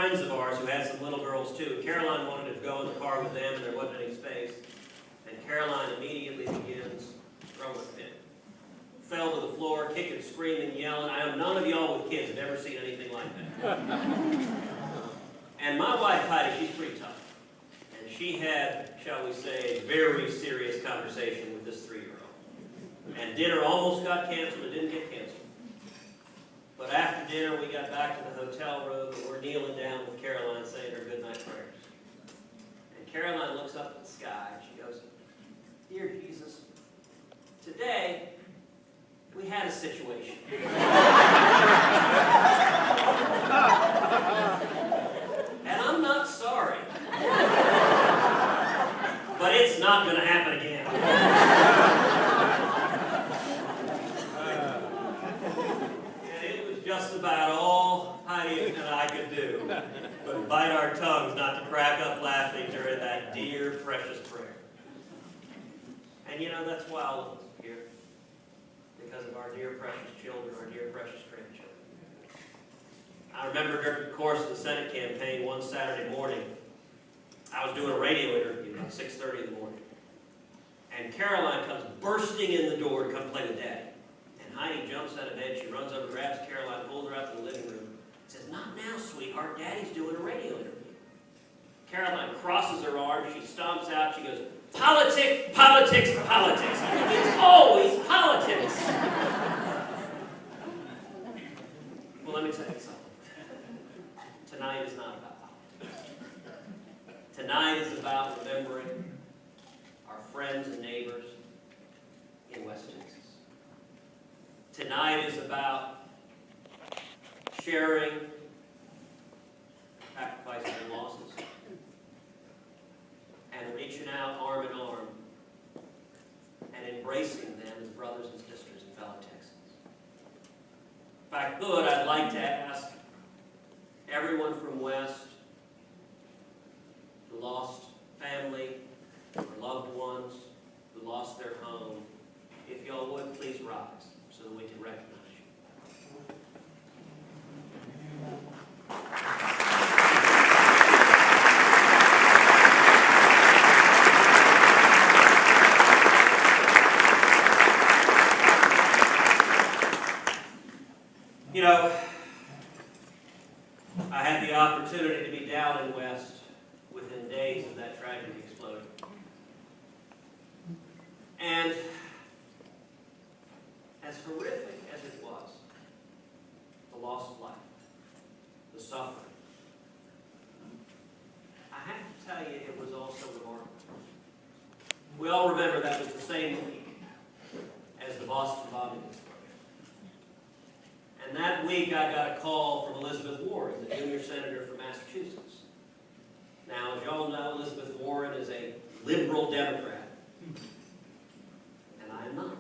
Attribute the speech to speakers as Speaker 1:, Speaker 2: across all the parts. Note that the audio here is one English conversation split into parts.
Speaker 1: friends of ours who had some little girls too. Caroline wanted to go in the car with them, and there wasn't any space. And Caroline immediately begins throwing a fit. Fell to the floor, kicking, screaming, yelling. I know none of y'all with kids have ever seen anything like that. And my wife, Heidi, she's pretty tough. And she had, shall we say, a very serious conversation with this 3-year-old. And dinner almost got canceled. It didn't get canceled. But after dinner, we got back to the hotel room, and we're kneeling down with Caroline saying her goodnight prayers. And Caroline looks up at the sky, and she goes, "Dear Jesus, today we had a situation." And I'm not sorry. But it's not going to happen again. And it was just about all Heidi and I could do, but bite our tongues not to crack up laughing during that dear, precious prayer. And you know, that's why all of us are here. Because of our dear, precious children, our dear, precious grandchildren. I remember during the course of the Senate campaign, one Saturday morning, I was doing a radio interview at 6:30 in the morning. And Caroline comes bursting in the door to come play with Daddy. And Heidi jumps out of bed, she runs over, grabs Caroline, pulls her out to the living room, says, "Not now, sweetheart, Daddy's doing a radio interview." Caroline crosses her arms, she stomps out, she goes, "Politics, politics, politics. It's always politics." Well, let me tell you something. Tonight is not about politics. Tonight is about remembering our friends and neighbors in West Texas. Tonight is about sharing sacrifices and losses and reaching out arm in arm and embracing them as brothers and sisters and fellow Texans. If I could, I'd like to ask everyone from West who lost family or loved ones, who lost their home, if y'all would please rise so that we can recognize you. You know, I had the opportunity to be down in West within days of that tragic explosion. And as horrific as it was, the loss of life, the suffering, I have to tell you it was also remarkable. We all remember that was the same week as the Boston bombing explosion. And that week I got a call from Elizabeth Warren, the junior senator from Massachusetts. Now, as you all know, Elizabeth Warren is a liberal Democrat. And I am not.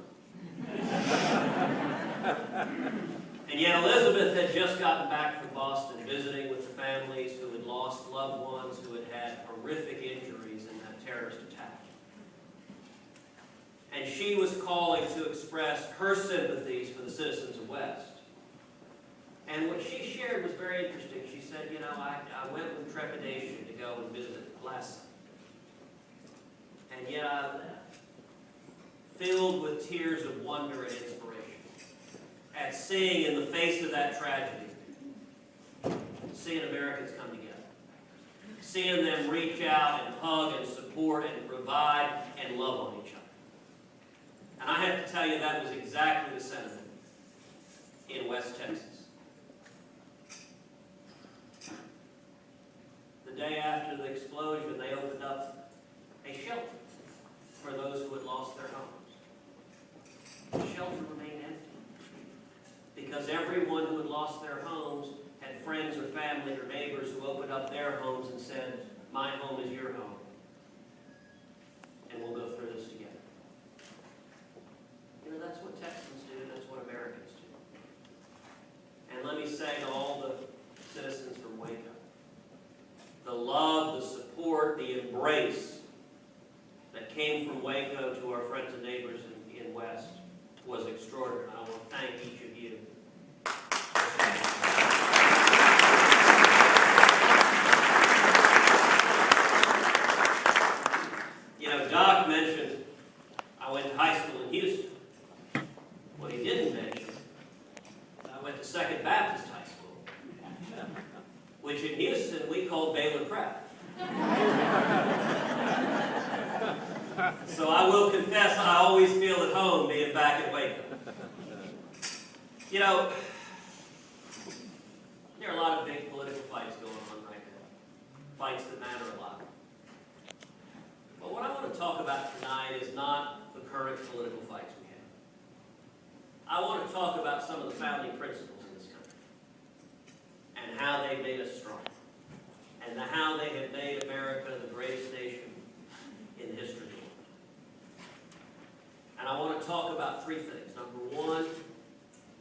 Speaker 1: And yet Elizabeth had just gotten back from Boston visiting with the families who had lost loved ones, who had had horrific injuries in that terrorist attack. And she was calling to express her sympathies for the citizens of West. And what she shared was very interesting. She said, you know, I went with trepidation to go and visit last Sunday. And yet I left filled with tears of wonder and inspiration at seeing in the face of that tragedy, seeing Americans come together. Seeing them reach out and hug and support and provide and love on each other. And I have to tell you, that was exactly the sentiment in West Texas. The day after the explosion, they opened up a shelter for those who had lost their homes. The shelter remained empty because everyone who had lost their homes had friends or family or neighbors who opened up their homes and said, my home is your home, and we'll go through this together. You know, that's what Texans do, that's what Americans do. And let me say to all the citizens from Waco, the love, the support, the embrace that came from Waco to our friends and neighbors in West was extraordinary. I want to thank each of you. to Second Baptist High School, which in Houston we call Baylor Prep. So I will confess I always feel at home being back at Waco. You know, there are a lot of big political fights going on right now. Fights that matter a lot. But what I want to talk about tonight is not the current political fights we have. I want to talk about some of the founding principles in this country and how they made us strong and how they have made America the greatest nation in the history of the world. And I want to talk about three things. Number one,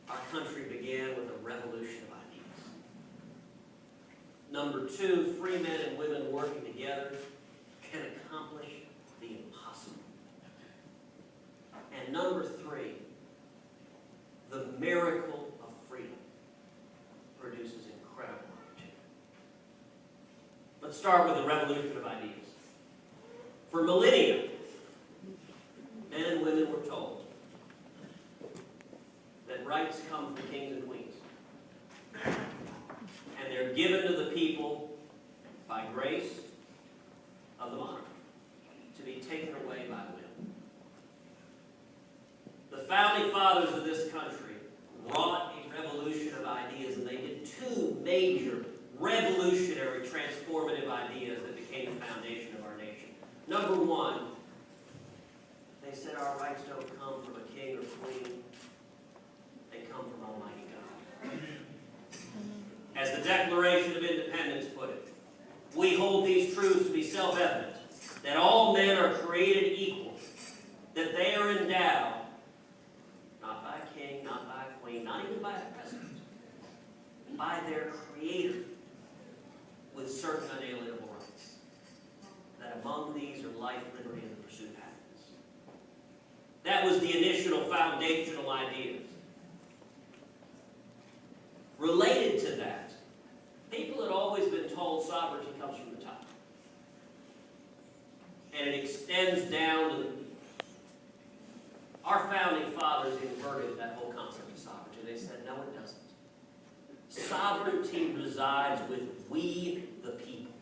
Speaker 1: our country began with a revolution of ideas. Number two, free men and women working together can accomplish the impossible. And number three, the miracle of freedom produces incredible opportunity. Let's start with the revolution of ideas. For millennia, men and women were told that rights come from kings and queens. And they're given to the people by grace of the monarch to be taken away by will. The founding fathers of this country wrought a revolution of ideas, and they did two major revolutionary transformative ideas that became the foundation of our nation. Number one, they said our rights don't come from a king or queen. They come from Almighty God. As the Declaration of Independence put it, we hold these truths to be self-evident, that all men are created equal, that they are endowed, not by a king, not by a queen, not even by a president, by their Creator, with certain unalienable rights, that among these are life, liberty, and the pursuit of happiness. That was the initial foundational ideas. Related to that, people had always been told sovereignty comes from the top. And it extends down to the people. Our founding fathers inverted that whole concept of sovereignty. They said, no, it doesn't. Sovereignty resides with we, the people.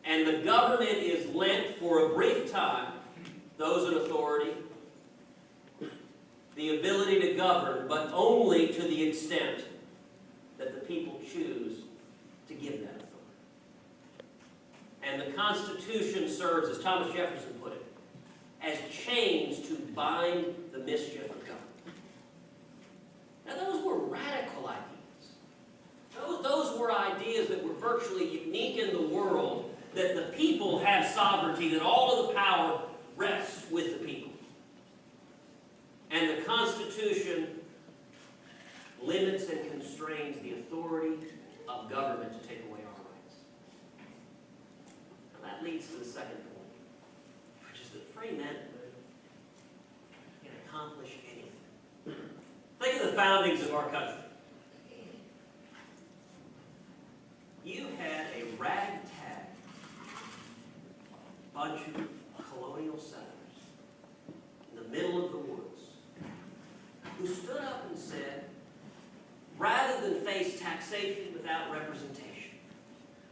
Speaker 1: And the government is lent for a brief time, those in authority, the ability to govern, but only to the extent that the people choose to give that authority. And the Constitution serves, as Thomas Jefferson put it, as chains to bind the mischief of government. Now those were radical ideas. Those were ideas that were virtually unique in the world, that the people have sovereignty, that all of the power rests with the people. And the Constitution limits and constrains the authority of government to take away our rights. And that leads to the second point, which is that free men can accomplish anything. Think of the foundings of our country. You had a ragtag bunch of colonial settlers in the middle of the woods who stood up and said, rather than face taxation without representation,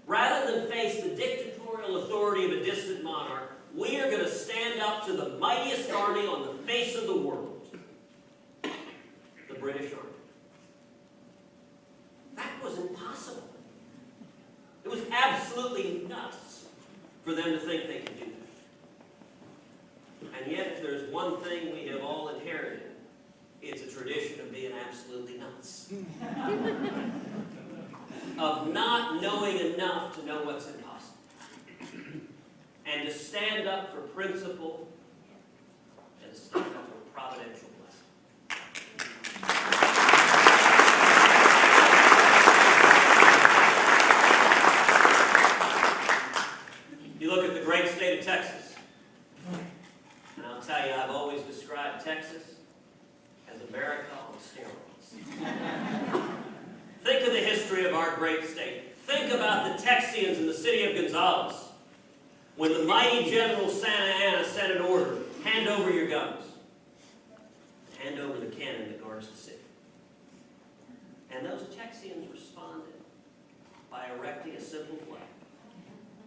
Speaker 1: rather than face the dictatorial authority of a distant monarch, we are going to stand up to the mightiest army on the face of the world, the British Army. That was impossible. It was absolutely nuts for them to think they could do that. And yet, if there's one thing we have all inherited, it's a tradition of being absolutely nuts. Of not knowing enough to know what's impossible. And to stand up for principle and to stand up for providential blessing. You look at the great state of Texas, and I'll tell you, I've always described Texas as America on steroids. Think of the history of our great state. Think about the Texians in the city of Gonzales, when the mighty General Santa Anna sent an order, hand over your guns. Hand over the cannon that guards the city. And those Texians responded by erecting a simple flag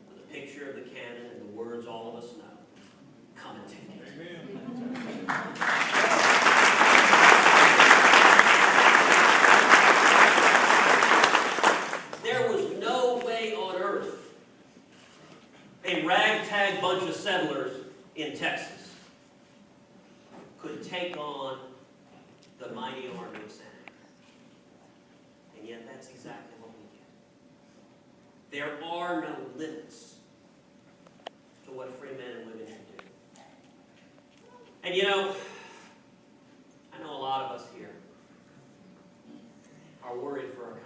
Speaker 1: with a picture of the cannon and the words all of us know. Come and take it. Amen. There was no way on earth a ragtag bunch of settlers in Texas could take on the mighty army of Santa Anna. And yet that's exactly what we get. There are no limits to what free men and women can do. And you know, I know a lot of us here are worried for our country.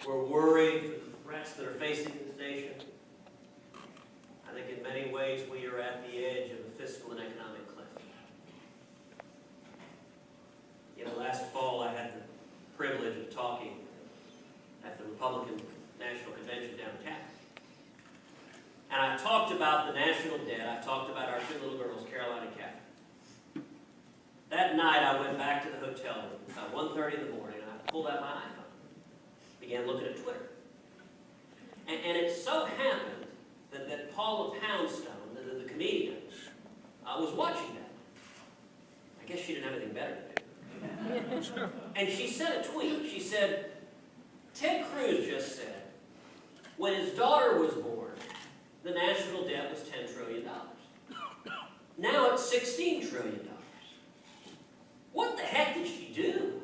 Speaker 1: We're worried for the threats that are facing this nation. I think in many ways we are at the edge of a fiscal and economic cliff. You know, last fall I had the privilege of talking at the Republican National Convention downtown. And I talked about the national debt. I talked about our two little girls, Caroline and Catherine. That night I went back to the hotel room about 1:30 in the morning, and I pulled out my iPhone, began looking at Twitter. And it so happened that Paula Poundstone, the comedian, was watching that. I guess she didn't have anything better to do. And she sent a tweet. She said, Ted Cruz just said, when his daughter was born, the national debt was $10 trillion. Now it's $16 trillion. What the heck did she do?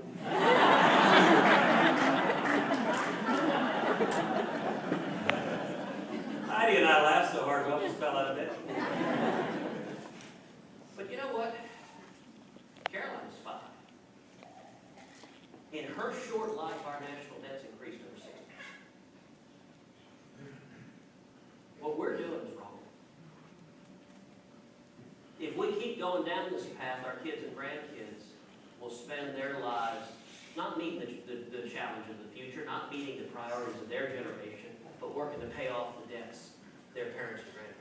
Speaker 1: Heidi and I laughed so hard we almost fell out of bed. But you know what? Caroline's 5. In her short life, our national debt's increased over 6%. What we're doing is wrong. If we keep going down this path, our kids and grandkids will spend their lives not meeting the challenge of the future, not meeting the priorities of their generation, but working to pay off the debts their parents and grandparents